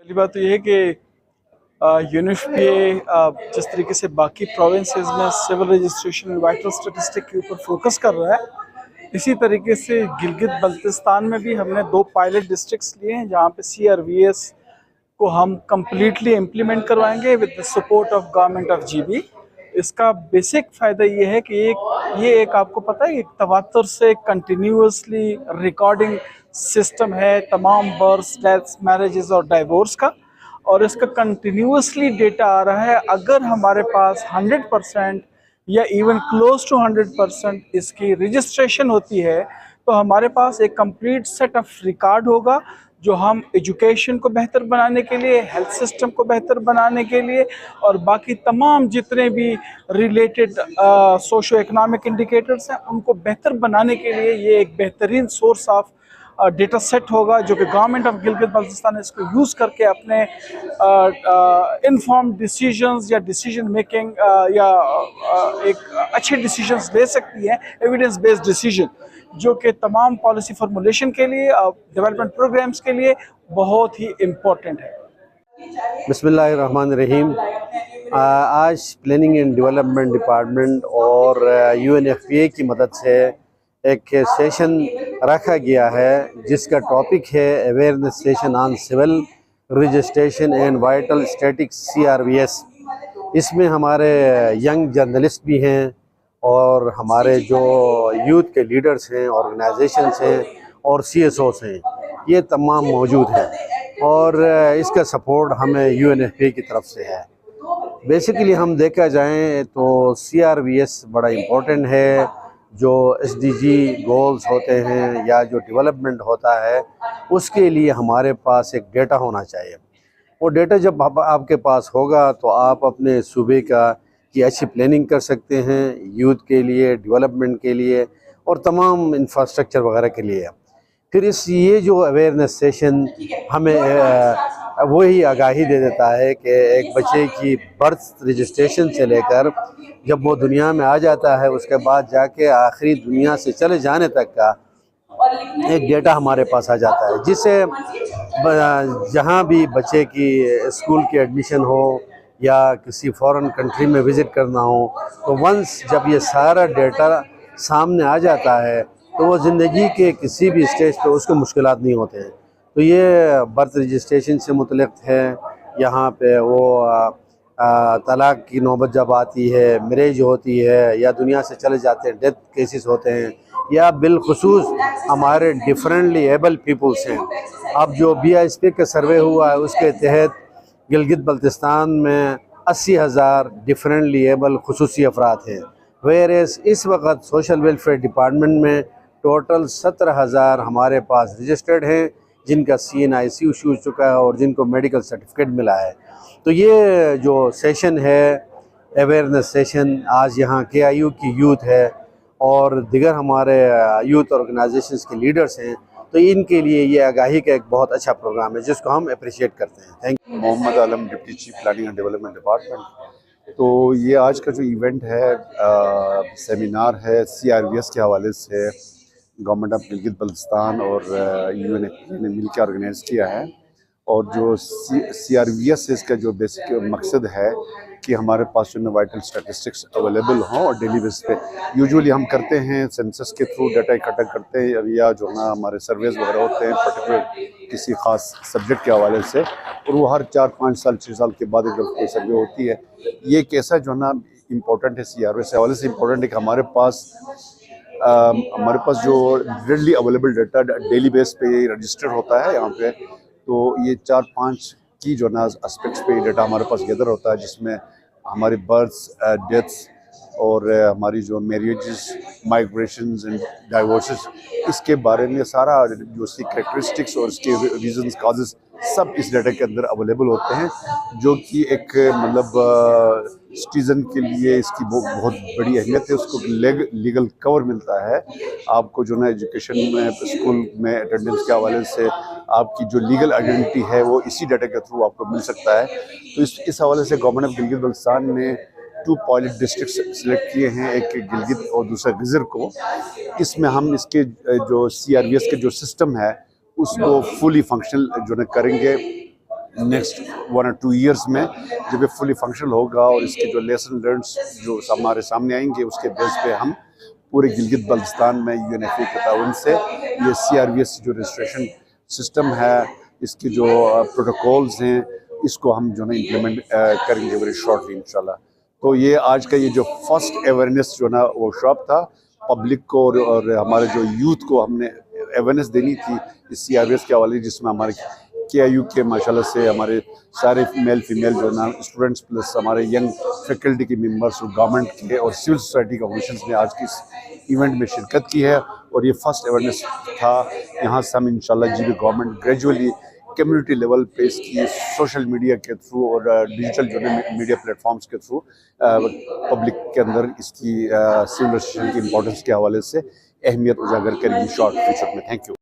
पहली बात तो ये है कि यूनिफपीए जिस तरीके से बाकी प्रोविंसेस में सिविल रजिस्ट्रेशन वाइटल स्टैटिस्टिक के ऊपर फोकस कर रहा है, इसी तरीके से गिलगित बल्तिस्तान में भी हमने 2 पायलट डिस्ट्रिक्ट्स लिए हैं जहाँ पे CRVS को हम कम्प्लीटली इम्प्लीमेंट करवाएंगे with the support of government of GB। इसका बेसिक फ़ायदा ये है कि ये एक आपको पता है, एक तवातर से कंटिन्यूसली रिकॉर्डिंग सिस्टम है तमाम बर्थ्स, डेथ्स, मैरिजेस और डाइवोर्स का, और इसका कंटिन्यूसली डेटा आ रहा है। अगर हमारे पास 100% या इवन क्लोज टू 100% इसकी रजिस्ट्रेशन होती है तो हमारे पास एक कंप्लीट सेट ऑफ रिकॉर्ड होगा जो हम एजुकेशन को बेहतर बनाने के लिए, हेल्थ सिस्टम को बेहतर बनाने के लिए और बाकी तमाम जितने भी रिलेटेड सोशो इकोनॉमिक इंडिकेटर्स हैं उनको बेहतर बनाने के लिए ये एक बेहतरीन सोर्स ऑफ डेटा सेट होगा जो कि गवर्नमेंट ऑफ गिलगित बल्तिस्तान इसको यूज़ करके अपने इन्फॉर्म्ड डिसीजंस या डिसीजन मेकिंग या एक अच्छे डिसीजंस ले सकती है, एविडेंस बेस्ड डिसीजन, जो कि तमाम पॉलिसी फार्मूलेशन के लिए डेवलपमेंट प्रोग्राम्स के लिए बहुत ही इम्पोर्टेंट है। बिस्मिल्लाहिर्रहमानिर्रहीम। आज प्लानिंग एंड डेवलपमेंट डिपार्टमेंट और UNFPA की मदद से एक सेशन रखा गया है जिसका टॉपिक है awareness session on civil registration and vital statics CRVS। इसमें हमारे यंग जर्नलिस्ट भी हैं और हमारे जो यूथ के लीडर्स हैं, ऑर्गेनाइजेशंस हैं और CSOs हैं, ये तमाम मौजूद हैं और इसका सपोर्ट हमें UNFPA की तरफ से है। बेसिकली हम देखा जाएं तो CRVS बड़ा इम्पोर्टेंट है। जो SDG गोल्स होते हैं या जो डेवलपमेंट होता है उसके लिए हमारे पास एक डेटा होना चाहिए। वो डेटा जब आपके पास होगा तो आप अपने सूबे की अच्छी प्लानिंग कर सकते हैं, यूथ के लिए, डेवलपमेंट के लिए और तमाम इंफ्रास्ट्रक्चर वगैरह के लिए। फिर ये जो अवेयरनेस सेशन हमें वही आगाही दे देता है कि एक बच्चे की बर्थ रजिस्ट्रेशन से लेकर जब वो दुनिया में आ जाता है उसके बाद जाके आखिरी दुनिया से चले जाने तक का एक डेटा हमारे पास आ जाता है, जिससे जहाँ भी बच्चे की स्कूल की एडमिशन हो या किसी फॉरेन कंट्री में विज़िट करना हो तो वंस जब ये सारा डेटा सामने आ जाता है तो वो ज़िंदगी के किसी भी स्टेज पे उसको मुश्किलात नहीं होते हैं। तो ये बर्थ रजिस्ट्रेशन से मुतल्लिक़ है। यहाँ पे वो तलाक़ की नौबत जब आती है, मैरिज होती है या दुनिया से चले जाते हैं, डेथ केसेस होते हैं या बिलखुसूस हमारे डिफरेंटली एबल पीपल्स हैं। अब जो BISP का सर्वे हुआ है उसके तहत गिलगित बल्तिस्तान में 80,000 डिफरेंटली एबल खुसूसी अफराद हैं, वेयरएस इस वक्त सोशल वेलफेयर डिपार्टमेंट में टोटल 17,000 हमारे पास रजिस्टर्ड हैं जिनका CNIC इशू हो चुका है और जिनको मेडिकल सर्टिफिकेट मिला है। तो ये जो सेशन है अवेयरनेस सेशन, आज यहाँ KIU की यूथ है और दिगर हमारे यूथ ऑर्गेनाइजेशंस के लीडर्स हैं, तो इनके लिए ये आगाही का एक बहुत अच्छा प्रोग्राम है जिसको हम अप्रिशिएट करते हैं। Thank you. Mohammad Alam, deputy chief planning and development department. तो ये आज का जो इवेंट है, सेमिनार है, CRVS के हवाले से गवर्नमेंट ऑफ गिलगित बल्तिस्तान और UNFPA ने मिलकर ऑर्गेनाइज किया है। और जो CRVS है इसका जो बेसिक मकसद है कि हमारे पास जो वाइटल स्टैटिस्टिक्स अवेलेबल हों और डेली बेस पे यूजुअली हम करते हैं सेंसस के थ्रू डाटा इकट्ठा करते हैं या जो ना हमारे सर्वेज वगैरह होते हैं पर्टिकुलर किसी ख़ास सब्जेक्ट के हवाले से, और वो हर 4-5 साल 6 साल के बाद एक दफ़ा कोई सर्वे होती है। ये कैसा जो ना इम्पोर्टेंट है CRVS के हवाले से इम्पोर्टेंट है कि हमारे पास जो readily available data daily base पे रजिस्टर होता है यहाँ पे, तो ये 4-5 की जो ना एस्पेक्ट्स पे डाटा हमारे पास गैदर होता है जिसमें हमारी बर्थ्स, डेथ्स और हमारी जो मैरिजेस, माइग्रेशंस एंड डाइवोर्सेस, इसके बारे में सारा जो इसकी कैरेक्टरिस्टिक्स और इसके रीजंस, काजेस सब इस डाटा के अंदर अवेलेबल होते हैं, जो कि एक मतलब सिटीज़न के लिए इसकी बहुत बड़ी अहमियत है। उसको लीगल कवर मिलता है आपको जो ना एजुकेशन में, स्कूल में अटेंडेंस के हवाले से आपकी जो लीगल आइडेंटिटी है वो इसी डाटा के थ्रू आपको मिल सकता है। तो इस हवाले से गवर्नमेंट ऑफ गिलगित बल्तिस्तान ने 2 पायलट डिस्ट्रिक्ट सिलेक्ट किए हैं, एक गिलगित और दूसरा गिजर को। इसमें हम इसके जो CRVS के जो सिस्टम है उसको फुली फंक्शनल जो है करेंगे نیکسٹ 1 or 2 ایئرس میں جب یہ فلی فنکشنل ہوگا اور اس کے جو لیسن لرنس جو ہمارے سامنے آئیں گے اس کے بیس پہ ہم پورے گلگت بلتستان میں UNFPA کے تعاون سے یہ CRVS جو رجسٹریشن سسٹم ہے اس کے جو پروٹوکولز ہیں اس کو ہم جو ہے امپلیمنٹ کریں گے ویری شارٹلی انشاءاللہ. تو یہ آج کا یہ جو فرسٹ اویئرنیس جو ہے نا ورکشاپ تھا پبلک کو اور ہمارے جو یوتھ کو ہم نے اویئرنیس دینی تھی اس CRVS کے حوالے جس میں ہمارے KIU کے ماشاءاللہ سے ہمارے سارے میل فیمیل جو ہے نا اسٹوڈنٹس پلس ہمارے ینگ فیکلٹی کے ممبرس اور گورنمنٹ کے اور سول سوسائٹی کے آرگنائزیشنز نے آج کی اس ایونٹ میں شرکت کی ہے اور یہ فرسٹ اویئرنیس تھا. یہاں سے ہم انشاءاللہ جی بھی گورنمنٹ گریجولی کمیونٹی لیول پہ اس کی سوشل میڈیا کے تھرو اور ڈیجیٹل جو ہے میڈیا پلیٹ فارمز کے تھرو پبلک کے اندر اس کی سول رجسٹریشن کی امپورٹنس کے حوالے سے اہمیت اجاگر کریں گی شارٹ فیوچر میں. Thank you.